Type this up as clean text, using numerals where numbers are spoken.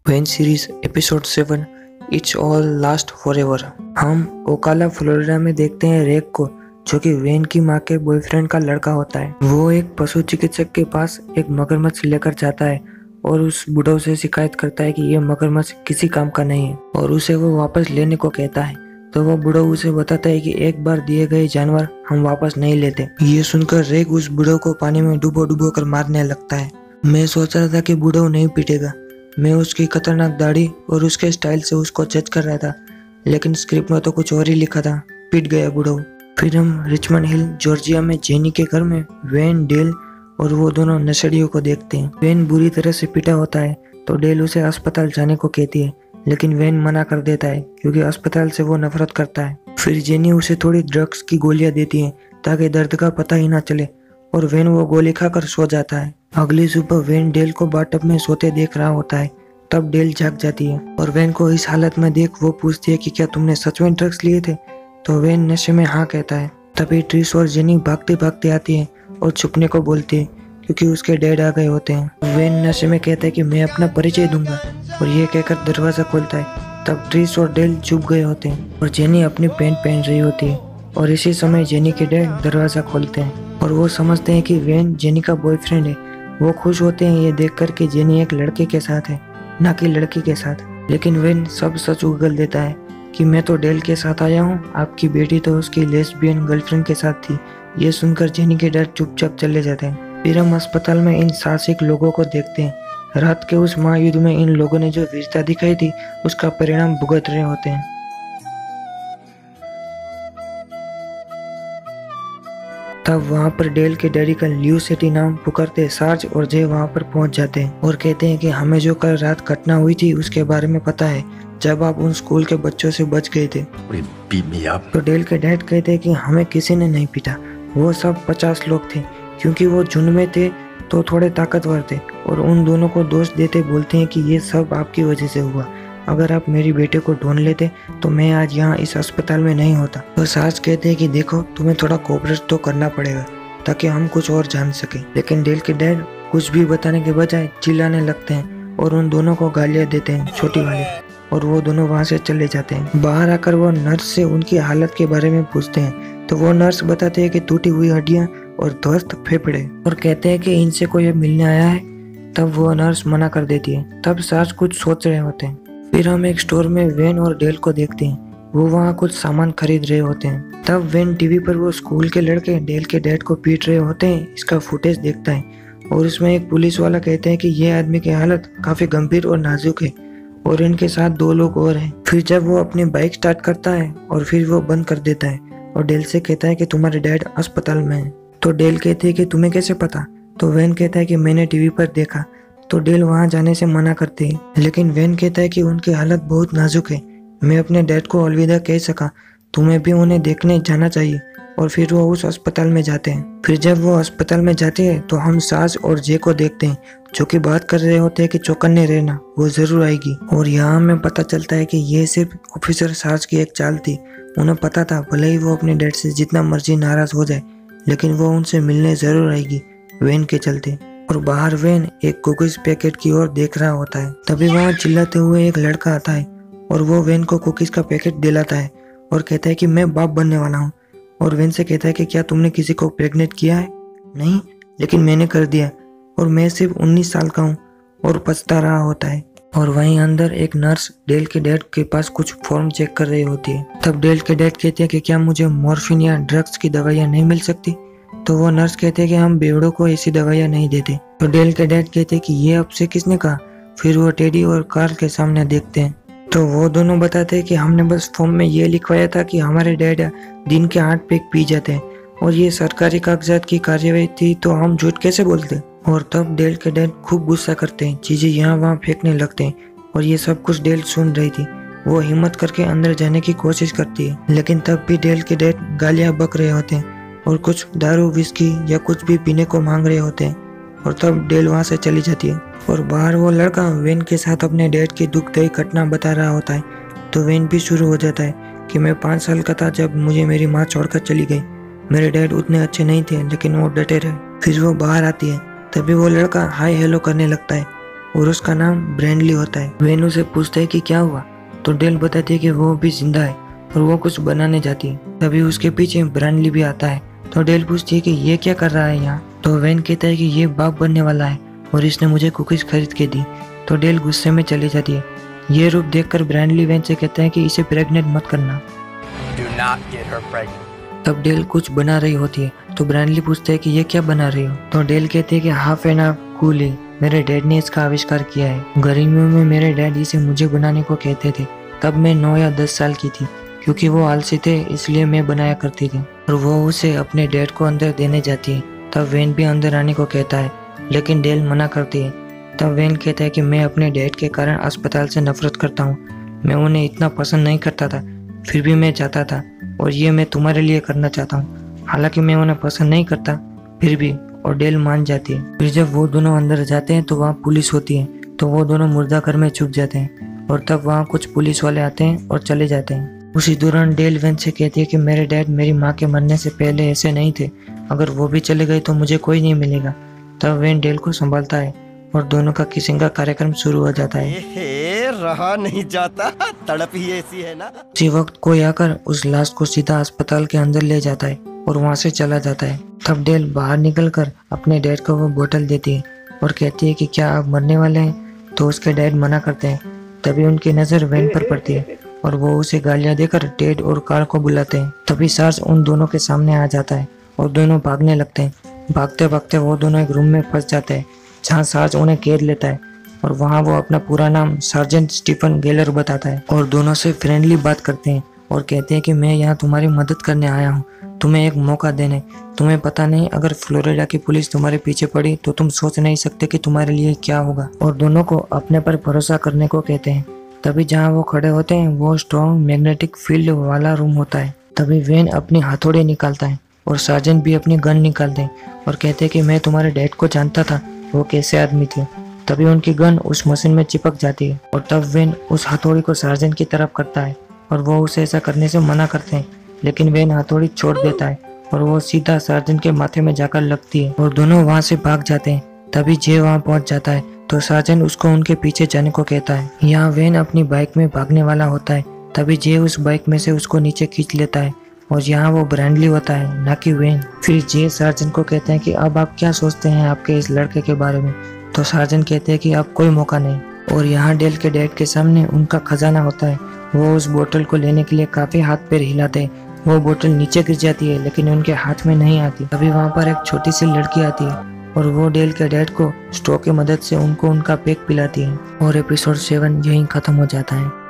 When series episode 7 it's all last forever. हम ओकाला Florida में देखते हैं रेक को, जो कि वेन की माँ के बॉयफ्रेंड का लड़का होता है। वो एक पशु चिकित्सक के पास एक मगरमच्छ लेकर जाता है और उस बुढ़ऊ से शिकायत करता है कि ये मगरमच्छ किसी काम का नहीं है और उसे वो वापस लेने को कहता है। तो वो बुढ़ऊ उसे बताता है कि एक बार दिए गए जानवर हम वापस नहीं लेते। ये सुनकर रेक उस बुढ़ऊ को पानी में डुबो डुबो कर मारने लगता है। मैं सोच रहा था कि बुढ़ऊ नहीं पीटेगा। मैं उसकी खतरनाक दाढ़ी और उसके स्टाइल से उसको जज कर रहा था, लेकिन स्क्रिप्ट में तो कुछ और ही लिखा था। पिट गया बुढ़ऊ। फिर हम रिचमंड हिल जॉर्जिया में जेनी के घर में वेन, डेल और वो दोनों नशेड़ियों को देखते हैं। वेन बुरी तरह से पिटा होता है तो डेल उसे अस्पताल जाने को कहती है, लेकिन वेन मना कर देता है क्योंकि अस्पताल से वो नफरत करता है। फिर जेनी उसे थोड़ी ड्रग्स की गोलियां देती है ताकि दर्द का पता ही ना चले और वेन वो गोली खाकर सो जाता है। अगली सुबह वेन डेल को बाथटब में सोते देख रहा होता है। तब डेल जाग जाती है और वेन को इस हालत में देख वो पूछती है कि क्या तुमने सच में ड्रग्स लिए थे? तो वेन नशे में हाँ कहता है। तभी ट्रिश और जेनी भागते भागते आती है और छुपने को बोलती है क्योंकि उसके डैड आ गए होते हैं। वेन नशे में कहता है कि मैं अपना परिचय दूंगा और ये कहकर दरवाजा खोलता है। तब ट्रिश और डेल छुप गए होते हैं और जेनी अपनी पैंट पहन रही होती है और इसी समय जेनी के डैड दरवाजा खोलते हैं और वो समझते हैं कि वेन जेनी का बॉयफ्रेंड है। वो खुश होते हैं ये देखकर कि जेनी एक लड़के के साथ है, ना कि लड़की के साथ। लेकिन वेन सब सच उगल देता है कि मैं तो डेल के साथ आया हूँ, आपकी बेटी तो उसकी लेस्बियन गर्लफ्रेंड के साथ थी। ये सुनकर जेनी के डर चुपचाप चले जाते हैं। फिर हम अस्पताल में इन साहसिक लोगों को देखते हैं। रात के उस महायुद्ध में इन लोगों ने जो वीरता दिखाई थी उसका परिणाम भुगत रहे होते हैं। तब वहाँ पर डेल के डैडी का ल्यू सेटी नाम पुकारते सार्ज और जे वहाँ पर पहुँच जाते हैं और कहते हैं कि हमें जो कल रात घटना हुई थी उसके बारे में पता है, जब आप उन स्कूल के बच्चों से बच गए थे। तो डेल के डैड कहते हैं कि हमें किसी ने नहीं पीटा, वो सब 50 लोग थे, क्योंकि वो झुंड में थे तो थोड़े ताकतवर थे और उन दोनों को दोष देते बोलते हैं कि ये सब आपकी वजह से हुआ। अगर आप मेरी बेटे को ढूंढ लेते तो मैं आज यहाँ इस अस्पताल में नहीं होता। तो सास कहते हैं कि देखो तुम्हें थोड़ा कोऑपरेट तो करना पड़ेगा ताकि हम कुछ और जान सके। लेकिन डेल के डैड कुछ भी बताने के बजाय चिल्लाने लगते हैं और उन दोनों को गालियां देते हैं, छोटी वाली, और वो दोनों वहाँ से चले जाते हैं। बाहर आकर वो नर्स से उनकी हालत के बारे में पूछते हैं तो वो नर्स बताते हैं कि टूटी हुई हड्डियां और ध्वस्त फेफड़े, और कहते हैं कि इनसे कोई मिलने आया है। तब वो नर्स मना कर देती है। तब सास कुछ सोच रहे होते हैं। फिर हम एक स्टोर में वेन और डेल को देखते हैं। वो वहाँ कुछ सामान खरीद रहे होते हैं। तब वेन टीवी पर वो स्कूल के लड़के डेल के डैड को पीट रहे होते हैं इसका फुटेज देखता है और उसमें एक पुलिस वाला कहते हैं कि ये आदमी की हालत काफी गंभीर और नाजुक है और इनके साथ 2 लोग और हैं। फिर जब वो अपनी बाइक स्टार्ट करता है और फिर वो बंद कर देता है और डेल से कहता है कि तुम्हारे डैड अस्पताल में है। तो डेल कहती है कि तुम्हें कैसे पता? तो वेन कहता है कि मैंने टीवी पर देखा। तो डेल वहां जाने से मना करती है, लेकिन वेन कहता है कि उनकी हालत बहुत नाजुक है, मैं अपने डैड को अलविदा कह सका, तुम्हें भी उन्हें देखने जाना चाहिए। और फिर वो उस अस्पताल में जाते हैं। फिर जब वो अस्पताल में जाते हैं तो हम सास और जे को देखते हैं जो कि बात कर रहे होते हैं कि चौकन्ने रहना, वो जरूर आएगी। और यहाँ हमें पता चलता है कि ये सिर्फ ऑफिसर सास की एक चाल थी। उन्हें पता था भले ही वो अपने डैड से जितना मर्जी नाराज हो जाए, लेकिन वो उनसे मिलने जरूर आएगी वेन के चलते। और बाहर वेन एक कुकीज पैकेट की ओर देख रहा होता है। तभी वहाँ चिल्लाते हुए एक लड़का आता है और वो वेन को कुकीज का पैकेट दिलाता है और कहता है कि मैं बाप बनने वाला हूँ। और वेन से कहता है कि क्या तुमने किसी को प्रेग्नेंट किया है? नहीं, लेकिन मैंने कर दिया और मैं सिर्फ 19 साल का हूँ, और पछता रहा होता है। और वहीं अंदर एक नर्स डेल के डैड के पास कुछ फॉर्म चेक कर रही होती है। तब डेल के डैड कहते हैं कि क्या मुझे मॉर्फिन या ड्रग्स की दवाइयाँ नहीं मिल सकती? तो वो नर्स कहते हैं कि हम बेवड़ों को ऐसी दवाइयाँ नहीं देते। तो डेल के डैड कहते हैं कि ये आपसे किसने कहा? फिर वो टेडी और कार्ल के सामने देखते हैं तो वो दोनों बताते हैं कि हमने बस फॉर्म में ये लिखवाया था कि हमारे डैड दिन के 8 पैक पी जाते हैं और ये सरकारी कागजात की कार्यवाही थी, तो हम झूठ कैसे बोलते? और तब डेल के डैड खूब गुस्सा करते हैं, चीजें यहाँ वहाँ फेंकने लगते हैं। और ये सब कुछ डेल सुन रही थी। वो हिम्मत करके अंदर जाने की कोशिश करती है, लेकिन तब भी डेल के डैड गालियां बक रहे होते हैं और कुछ दारू, विस्की या कुछ भी पीने को मांग रहे होते हैं। और तब डेल वहाँ से चली जाती है और बाहर वो लड़का वेन के साथ अपने डैड की दुखदायी घटना बता रहा होता है। तो वेन भी शुरू हो जाता है कि मैं 5 साल का था जब मुझे मेरी माँ छोड़कर चली गई। मेरे डैड उतने अच्छे नहीं थे, लेकिन वो डटे रहे। फिर वो बाहर आती है, तभी वो लड़का हाय हेलो करने लगता है और उसका नाम ब्रैंडली होता है। वेन उसे पूछता है कि क्या हुआ, तो डेल बताती है कि वो भी जिंदा है और वो कुछ बनाने जाती है। तभी उसके पीछे ब्रैंडली भी आता है। तो डेल पूछती है कि ये क्या कर रहा है यहाँ। तो वेन कहता है कि ये बाप बनने वाला है और इसने मुझे कुकीज खरीद के दी। तो डेल गुस्से में चली जाती है। ये रूप देखकर ब्रैंडली वेन से कहता है कि इसे प्रेग्नेंट मत करना। Do not get her pregnant. तब डेल कुछ बना रही होती है। तो ब्रैंडली पूछता है कि ये क्या बना रही हो। तो डेल कहती है कि हाफ एंड हाफ कूल है, मेरे डैड ने इसका आविष्कार किया है। गर्मियों में मेरे डैड इसे मुझे बनाने को कहते थे। तब मैं 9 या 10 साल की थी। क्योंकि वो आलसी थे इसलिए मैं बनाया करती थी। और वो उसे अपने डैड को अंदर देने जाती है। तब वेन भी अंदर आने को कहता है, लेकिन डेल मना करती है। तब वेन कहता है कि मैं अपने डैड के कारण अस्पताल से नफरत करता हूँ। मैं उन्हें इतना पसंद नहीं करता था, फिर भी मैं चाहता था और ये मैं तुम्हारे लिए करना चाहता हूँ। हालांकि मैं उन्हें पसंद नहीं करता फिर भी। और डेल मान जाती है। फिर जब वो दोनों अंदर जाते हैं तो वहाँ पुलिस होती है। तो वो दोनों मुर्दा घर में छुप जाते हैं और तब वहाँ कुछ पुलिस वाले आते हैं और चले जाते हैं। उसी दौरान डेल वेन से कहती है कि मेरे डैड मेरी माँ के मरने से पहले ऐसे नहीं थे, अगर वो भी चले गए तो मुझे कोई नहीं मिलेगा। तब वेन डेल को संभालता है और दोनों का किसिंग का कार्यक्रम शुरू हो जाता है। रहा नहीं जाता, तड़प ही ऐसी है ना। उसी वक्त कोई आकर उस लाश को सीधा अस्पताल के अंदर ले जाता है और वहाँ से चला जाता है। तब डेल बाहर निकलकर अपने डैड को वो बोतल देती है और कहती है कि क्या आप मरने वाले हैं। तो उसके डैड मना करते हैं। तभी उनकी नजर वेन पर पड़ती है और वो उसे गालियां देकर टेड और कार्ल को बुलाते हैं। तभी सार्ज उन दोनों के सामने आ जाता है और दोनों भागने लगते हैं। भागते भागते वो दोनों एक रूम में फंस जाते हैं जहाँ सार्ज उन्हें घेर लेता है और वहाँ वो अपना पूरा नाम सार्जेंट स्टीफन गेलर बताता है और दोनों से फ्रेंडली बात करते हैं और कहते हैं कि मैं यहाँ तुम्हारी मदद करने आया हूँ, तुम्हें एक मौका देने। तुम्हें पता नहीं, अगर फ्लोरिडा की पुलिस तुम्हारे पीछे पड़ी तो तुम सोच नहीं सकते कि तुम्हारे लिए क्या होगा। और दोनों को अपने पर भरोसा करने को कहते हैं। तभी जहाँ वो खड़े होते हैं वो स्ट्रॉन्ग मैग्नेटिक फील्ड वाला रूम होता है। तभी वेन अपनी हथौड़ी निकालता है और सार्जेंट भी अपनी गन निकालते हैं और कहते हैं कि मैं तुम्हारे डैड को जानता था, वो कैसे आदमी थे। तभी उनकी गन उस मशीन में चिपक जाती है और तब वेन उस हथौड़ी को सार्जेंट की तरफ करता है और वो उसे ऐसा करने से मना करते हैं, लेकिन वेन हथौड़ी छोड़ देता है और वो सीधा सार्जेंट के माथे में जाकर लगती है और दोनों वहाँ से भाग जाते हैं। तभी जे वहाँ पहुँच जाता है तो सार्जेंट उसको उनके पीछे जाने को कहता है। यहाँ वेन अपनी बाइक में भागने वाला होता है। तभी जे उस बाइक में से उसको नीचे खींच लेता है और यहाँ वो ब्रैंडली होता है, ना कि वेन। फिर जे सार्जेंट को कहते हैं कि अब आप क्या सोचते हैं आपके इस लड़के के बारे में। तो सार्जेंट कहते हैं कि अब कोई मौका नहीं। और यहाँ डेल के डैड के सामने उनका खजाना होता है। वो उस बोतल को लेने के लिए काफी हाथ पैर हिलाते हैं। वो बोतल नीचे गिर जाती है लेकिन उनके हाथ में नहीं आती। तभी वहाँ पर एक छोटी सी लड़की आती है और वो डेल के डैड को स्ट्रॉ की मदद से उनको उनका पैक पिलाती है। और एपिसोड 7 यहीं खत्म हो जाता है।